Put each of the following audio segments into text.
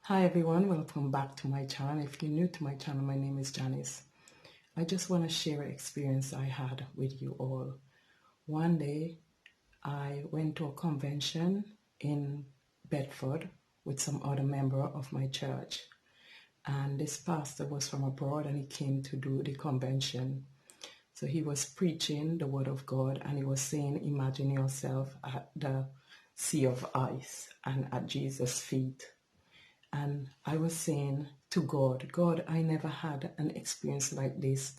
Hi everyone, welcome back to my channel. If you're new to my channel, my name is Janice. I just want to share an experience I had with you all. One day, I went to a convention in Bedford with some other member of my church. And this pastor was from abroad and he came to do the convention. So he was preaching the word of God and he was saying, imagine yourself at the sea of ice and at Jesus' feet. And I was saying to God, I never had an experience like this.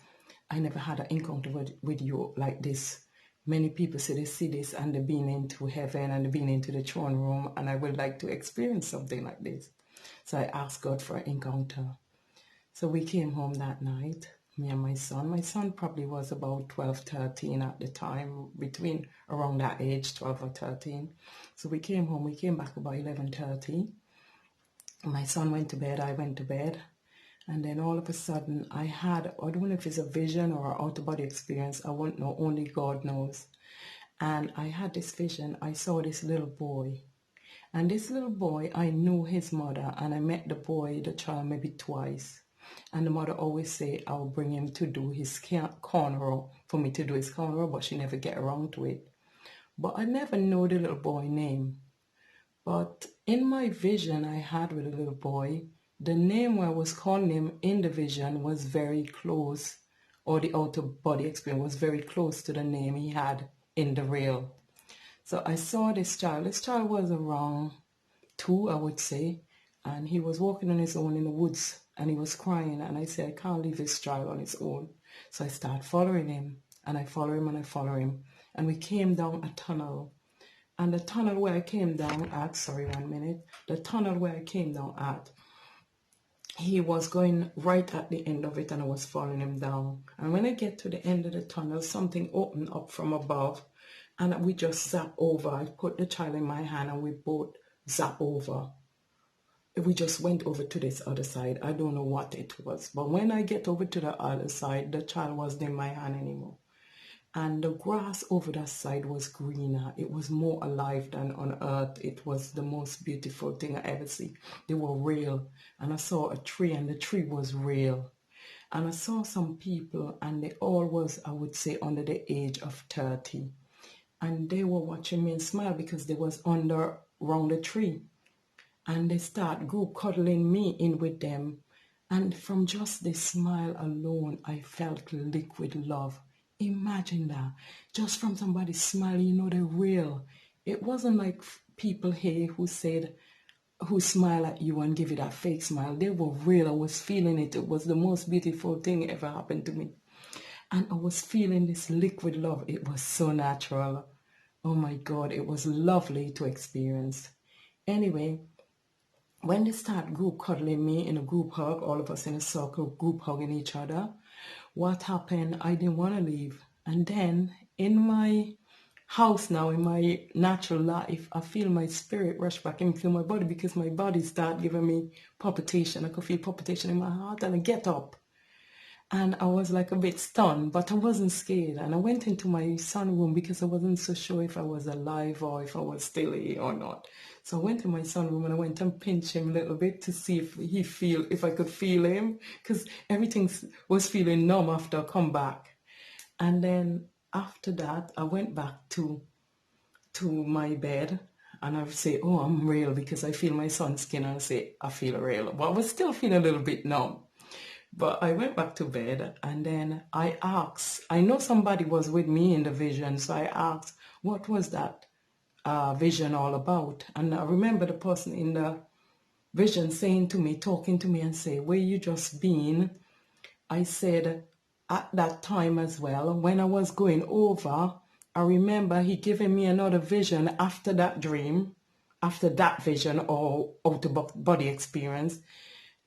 I never had an encounter with you like this. Many people say they see this and they've been into heaven and they've been into the throne room, and I would like to experience something like this. So I asked God for an encounter. So we came home that night, me and my son. My son probably was about 12, 13 at the time, between around that age, 12 or 13. So we came home, we came back about 11:30. My son went to bed, I went to bed, and then all of a sudden I don't know if it's a vision or an out-of-body experience, I won't know, only God knows. And I had this vision, I saw this little boy. And this little boy, I knew his mother, and I met the child maybe twice. And the mother always say, I'll bring him to do his cornrow, for me to do his cornrow, but she never get around to it. But I never know the little boy name. But in my vision I had with the little boy, the name I was calling him in the vision was very close, or the outer body experience was very close to the name he had in the real. So I saw this child. This child was around 2, I would say, and he was walking on his own in the woods and he was crying, and I said, I can't leave this child on his own. So I started following him, and I follow him and I follow him, and we came down a tunnel. And the tunnel where I came down at, the tunnel where I came down at, he was going right at the end of it and I was following him down. And when I get to the end of the tunnel, something opened up from above and we just zap over. I put the child in my hand and we both zap over. We just went over to this other side. I don't know what it was. But when I get over to the other side, the child wasn't in my hand anymore. And the grass over that side was greener. It was more alive than on earth. It was the most beautiful thing I ever see. They were real. And I saw a tree and the tree was real. And I saw some people and they all was, I would say, under the age of 30. And they were watching me and smile because they was under around the tree. And they start group cuddling me in with them. And from just this smile alone, I felt liquid love. Imagine that. Just from somebody's smile, you know they're real. It wasn't like people here who smile at you and give you that fake smile. They were real. I was feeling it. It was the most beautiful thing ever happened to me. And I was feeling this liquid love. It was so natural. Oh my God, it was lovely to experience. Anyway, when they start group cuddling me in a group hug, all of us in a circle, group hugging each other, what happened? I didn't want to leave. And then in my house now, in my natural life, I feel my spirit rush back and feel my body because my body start giving me palpitation. I could feel palpitation in my heart and I get up. And I was like a bit stunned, but I wasn't scared. And I went into my son's room because I wasn't so sure if I was alive or if I was still here or not. So I went to my son's room and I went and pinched him a little bit to see if I could feel him, because everything was feeling numb after I come back. And then after that, I went back to my bed and I would say, oh, I'm real, because I feel my son's skin, and I say, I feel real. But I was still feeling a little bit numb. But I went back to bed and then I asked, I know somebody was with me in the vision, so I asked, what was that vision all about? And I remember the person in the vision saying to me, talking to me and say, where you just been? I said, at that time as well, when I was going over, I remember he giving me another vision after that dream, after that vision or out-of-body experience.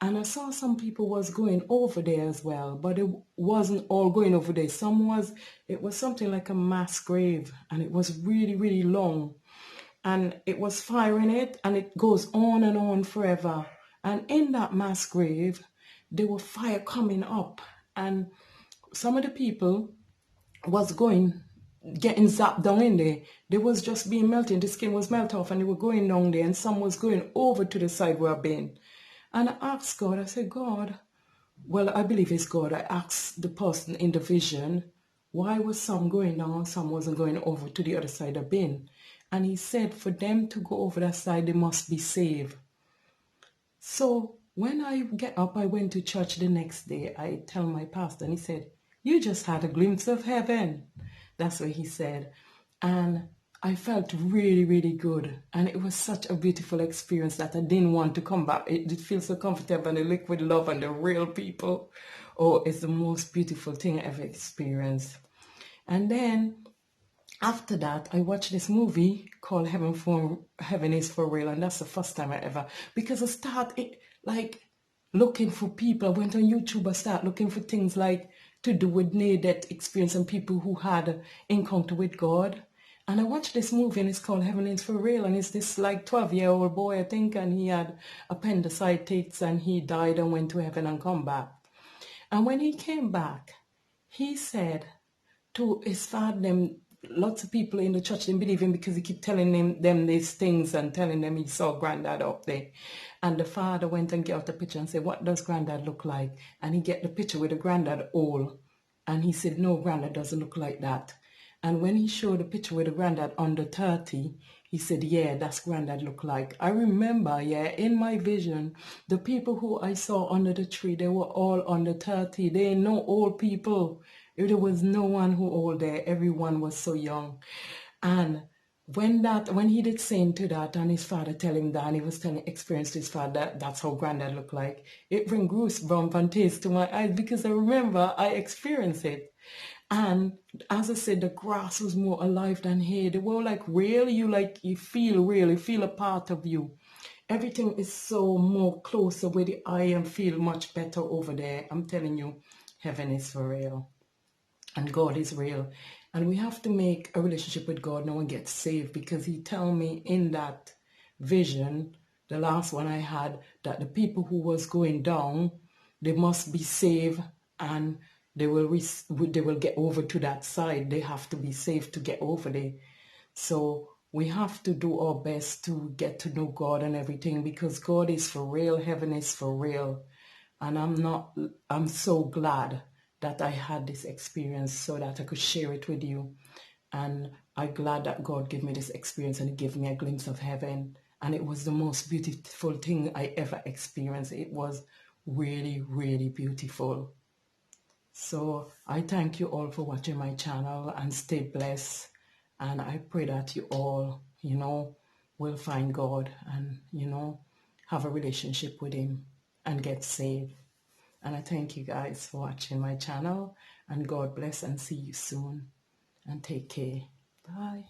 And I saw some people was going over there as well, but it wasn't all going over there. It was something like a mass grave, and it was really, really long. And it was fire in it, and it goes on and on forever. And in that mass grave, there were fire coming up. And some of the people was getting zapped down in there. They was just being melted. The skin was melted off, and they were going down there, and some was going over to the side where I've been. And I asked God, I said, God, well, I believe it's God. I asked the person in the vision, why was some going down, some wasn't going over to the other side of the bin? And he said, for them to go over that side, they must be saved. So when I get up, I went to church the next day. I tell my pastor, and he said, you just had a glimpse of heaven. That's what he said. And I felt really, really good. And it was such a beautiful experience that I didn't want to come back. It did feel so comfortable, and the liquid love and the real people. Oh, it's the most beautiful thing I ever experienced. And then after that, I watched this movie called Heaven is for Real, and that's the first time I ever, because I started like looking for people. I went on YouTube, I started looking for things like to do with near-death experience and people who had encounter with God. And I watched this movie, and it's called Heaven is for Real, and it's this like 12-year-old boy, I think, and he had appendicitis, and he died and went to heaven and come back. And when he came back, he said to his father, lots of people in the church didn't believe him because he kept telling them these things and telling them he saw granddad up there. And the father went and got a picture and said, what does granddad look like? And he get the picture with the granddad all. And he said, no, granddad doesn't look like that. And when he showed the picture with the granddad under 30, he said, yeah, that's granddad look like. I remember, yeah, in my vision, the people who I saw under the tree, they were all under 30. They ain't no old people. There was no one who old there. Everyone was so young. And when he did say to that, and his father tell him that, and he was telling experience to his father, that's how granddad looked like. It bring goosebumps and tears to my eyes because I remember I experienced it. And as I said, the grass was more alive than here. They were like real. You feel a part of you. Everything is so more closer with the eye and feel much better over there. I'm telling you, heaven is for real. And God is real. And we have to make a relationship with God now and get saved, because he told me in that vision, the last one I had, that the people who was going down, they must be saved, and they will get over to that side. They have to be saved to get over there. So we have to do our best to get to know God and everything, because God is for real, heaven is for real. And I'm so glad that I had this experience so that I could share it with you. And I'm glad that God gave me this experience and he gave me a glimpse of heaven. And it was the most beautiful thing I ever experienced. It was really, really beautiful. So I thank you all for watching my channel, and stay blessed. And I pray that you all, will find God and, have a relationship with him and get saved. And I thank you guys for watching my channel, and God bless, and see you soon, and take care. Bye.